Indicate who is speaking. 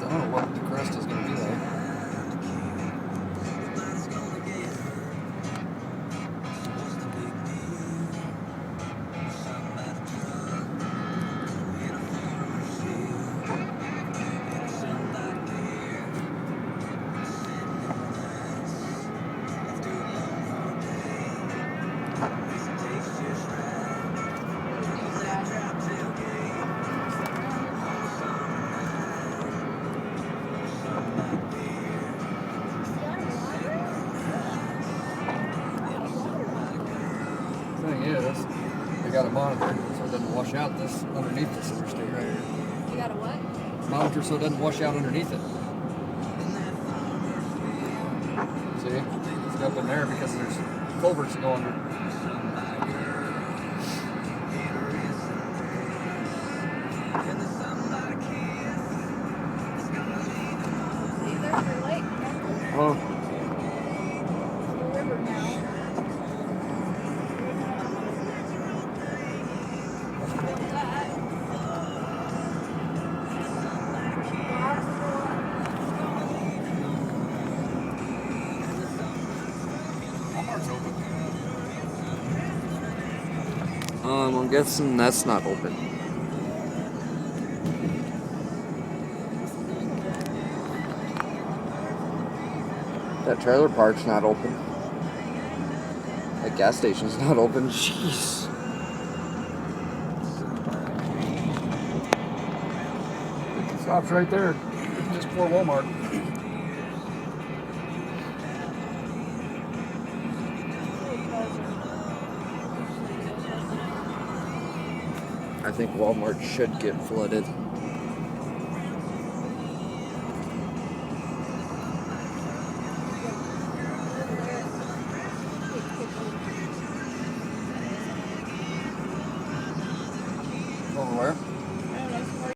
Speaker 1: because I don't know what the crust is going to be like. Thing is, they got a monitor so it doesn't wash out this underneath this interstate right here.
Speaker 2: You got a what?
Speaker 1: Monitor so it doesn't wash out underneath it. See? It's up in there because there's culverts that go under.
Speaker 2: See, there's your lake.
Speaker 1: Oh.
Speaker 2: The river now.
Speaker 1: I'm guessing that's not open. That trailer park's not open. That gas station's not open. Jeez. It stops right there. Just before Walmart. I think Walmart should get flooded.